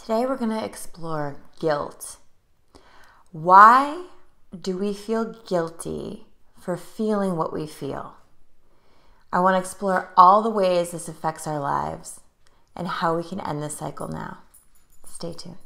Today we're going to explore guilt. Why do we feel guilty for feeling what we feel? I want to explore all the ways this affects our lives and how we can end this cycle now. Stay tuned.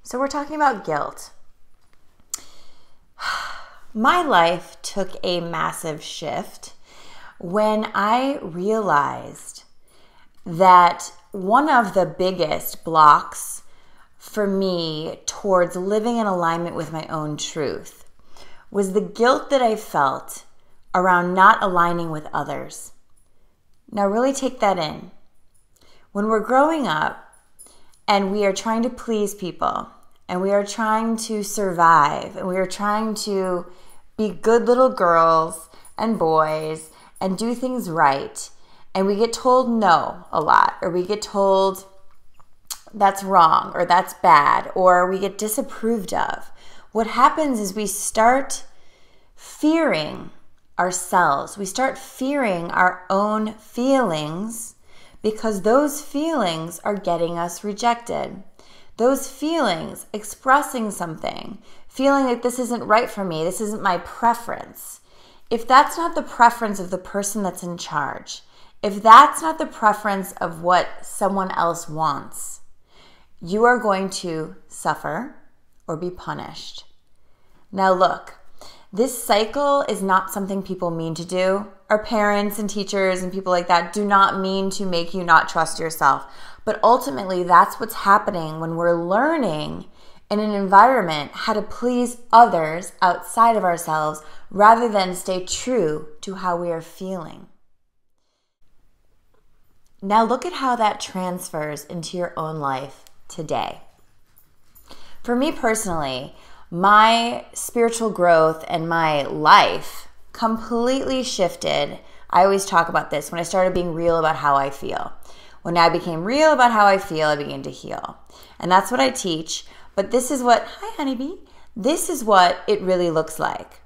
So we're talking about guilt. My life took a massive shift when I realized that one of the biggest blocks for me towards living in alignment with my own truth was the guilt that I felt around not aligning with others. Now really take that in. When we're growing up and we are trying to please people, and we are trying to survive, and we are trying to be good little girls and boys and do things right, and we get told no a lot, or we get told that's wrong or that's bad, or we get disapproved of. What happens is we start fearing ourselves. We start fearing our own feelings because those feelings are getting us rejected. Those feelings, expressing something, feeling like this isn't right for me, this isn't my preference. If that's not the preference of the person that's in charge, if that's not the preference of what someone else wants, you are going to suffer or be punished. Now look, this cycle is not something people mean to do. Our parents and teachers and people like that do not mean to make you not trust yourself. But ultimately, that's what's happening when we're learning in an environment how to please others outside of ourselves rather than stay true to how we are feeling. Now look at how that transfers into your own life today. For me personally, my spiritual growth and my life completely shifted. I always talk about this when I started being real about how I feel. When I became real about how I feel, I began to heal. And that's what I teach. But this is what, hi honeybee, this is what it really looks like.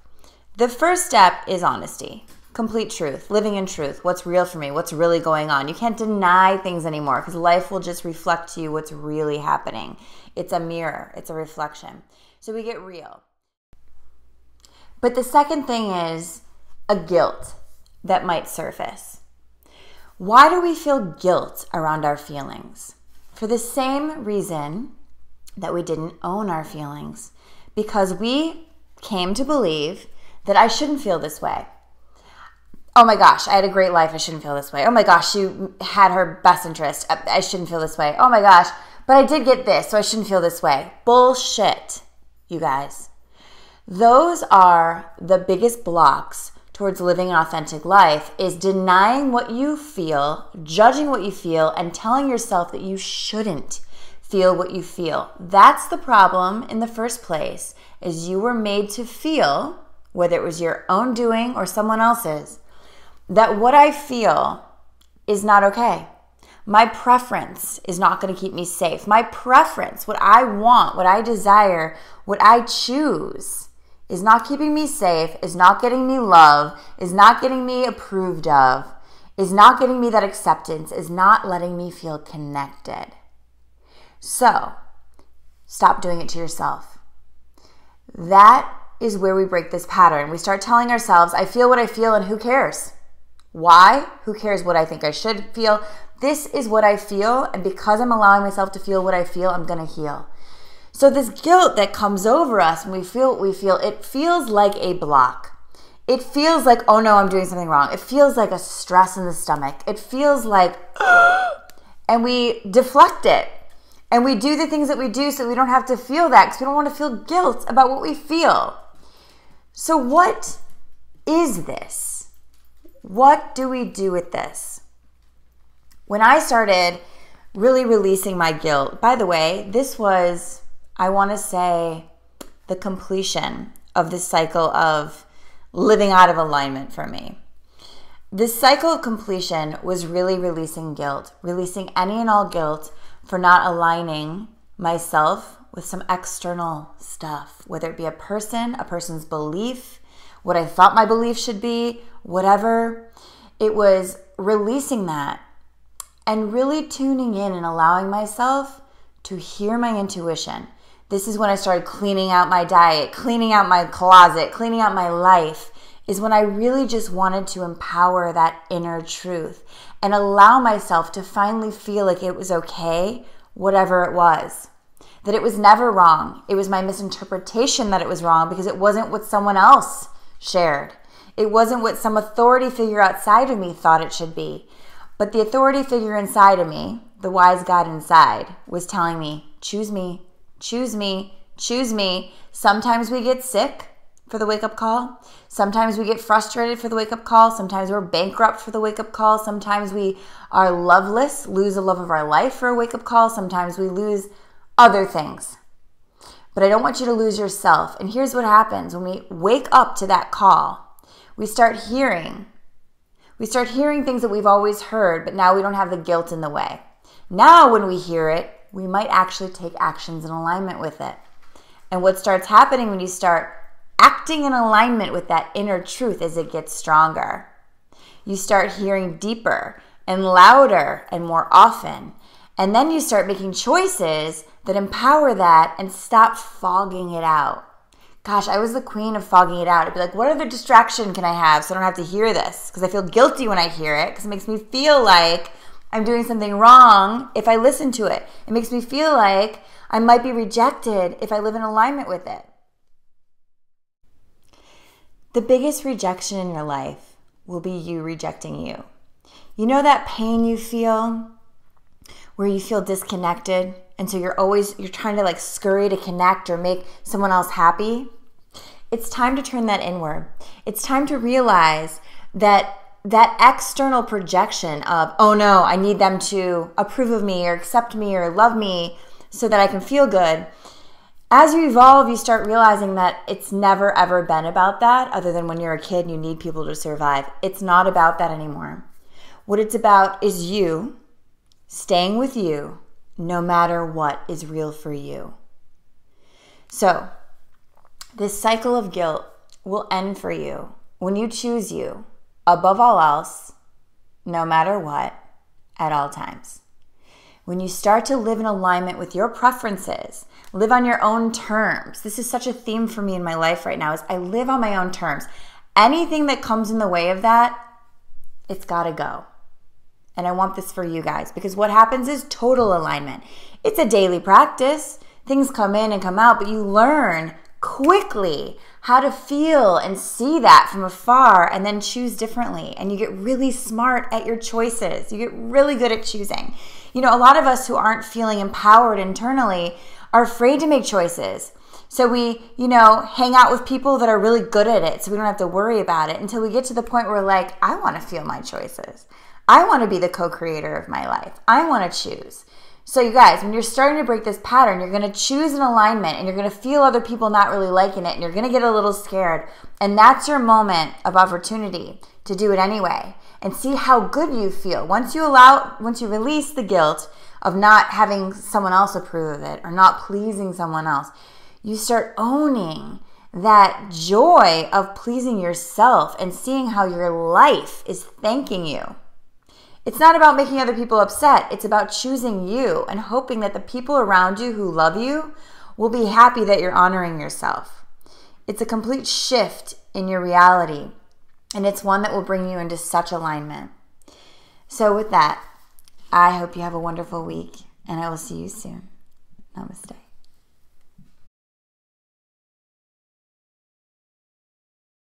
The first step is honesty, complete truth, living in truth. What's real for me? What's really going on? You can't deny things anymore because life will just reflect to you what's really happening. It's a mirror. It's a reflection. So we get real. But the second thing is a guilt that might surface. Why do we feel guilt around our feelings? For the same reason that we didn't own our feelings. Because we came to believe that I shouldn't feel this way. Oh my gosh, I had a great life, I shouldn't feel this way. Oh my gosh, she had her best interest, I shouldn't feel this way. Oh my gosh, but I did get this, so I shouldn't feel this way. Bullshit, you guys. Those are the biggest blocks towards living an authentic life, is denying what you feel, judging what you feel, and telling yourself that you shouldn't feel what you feel. That's the problem in the first place, is you were made to feel, whether it was your own doing or someone else's, that what I feel is not okay. My preference is not going to keep me safe. My preference, what I want, what I desire, what I choose, is not keeping me safe, is not getting me love, is not getting me approved of, is not getting me that acceptance, is not letting me feel connected. So, stop doing it to yourself. That is where we break this pattern. We start telling ourselves, I feel what I feel and who cares? Why? Who cares what I think I should feel? This is what I feel, and because I'm allowing myself to feel what I feel, I'm going to heal. So this guilt that comes over us when we feel what we feel, it feels like a block. It feels like, oh no, I'm doing something wrong. It feels like a stress in the stomach. It feels like, and we deflect it. And we do the things that we do so we don't have to feel that because we don't want to feel guilt about what we feel. So what is this? What do we do with this? When I started really releasing my guilt, by the way, this was, I want to say, the completion of this cycle of living out of alignment for me. This cycle of completion was really releasing guilt, releasing any and all guilt for not aligning myself with some external stuff, whether it be a person's belief, what I thought my belief should be, whatever. It was releasing that and really tuning in and allowing myself to hear my intuition. This is when I started cleaning out my diet, cleaning out my closet, cleaning out my life, is when I really just wanted to empower that inner truth and allow myself to finally feel like it was okay, whatever it was. That it was never wrong. It was my misinterpretation that it was wrong because it wasn't what someone else shared. It wasn't what some authority figure outside of me thought it should be. But the authority figure inside of me, the wise God inside, was telling me, choose me, choose me, choose me. Sometimes we get sick for the wake-up call. Sometimes we get frustrated for the wake-up call. Sometimes we're bankrupt for the wake-up call. Sometimes we are loveless, lose the love of our life for a wake-up call. Sometimes we lose other things. But I don't want you to lose yourself. And here's what happens when we wake up to that call. We start hearing things that we've always heard, but now we don't have the guilt in the way. Now when we hear it, we might actually take actions in alignment with it. And what starts happening when you start acting in alignment with that inner truth as it gets stronger, you start hearing deeper and louder and more often. And then you start making choices that empower that and stop fogging it out. Gosh, I was the queen of fogging it out. I'd be like, what other distraction can I have so I don't have to hear this? Because I feel guilty when I hear it because it makes me feel like I'm doing something wrong if I listen to it. It makes me feel like I might be rejected if I live in alignment with it. The biggest rejection in your life will be you rejecting you. You know that pain you feel where you feel disconnected and so you're trying to like scurry to connect or make someone else happy? It's time to turn that inward. It's time to realize that external projection of, oh no, I need them to approve of me or accept me or love me so that I can feel good. As you evolve, you start realizing that it's never ever been about that, other than when you're a kid and you need people to survive. It's not about that anymore. What it's about is you staying with you no matter what is real for you. So this cycle of guilt will end for you when you choose you above all else, no matter what, at all times. When you start to live in alignment with your preferences, live on your own terms. This is such a theme for me in my life right now, is I live on my own terms. Anything that comes in the way of that, it's got to go. And I want this for you guys because what happens is total alignment. It's a daily practice. Things come in and come out, but you learn quickly how to feel and see that from afar and then choose differently. And you get really smart at your choices. You get really good at choosing. You know, a lot of us who aren't feeling empowered internally are afraid to make choices. So we, hang out with people that are really good at it so we don't have to worry about it until we get to the point where we're like, I want to feel my choices. I want to be the co-creator of my life. I want to choose. So you guys, when you're starting to break this pattern, you're going to choose an alignment and you're going to feel other people not really liking it and you're going to get a little scared. And that's your moment of opportunity to do it anyway and see how good you feel. Once you release the guilt of not having someone else approve of it or not pleasing someone else, you start owning that joy of pleasing yourself and seeing how your life is thanking you. It's not about making other people upset. It's about choosing you and hoping that the people around you who love you will be happy that you're honoring yourself. It's a complete shift in your reality, and it's one that will bring you into such alignment. So with that, I hope you have a wonderful week, and I will see you soon. Namaste.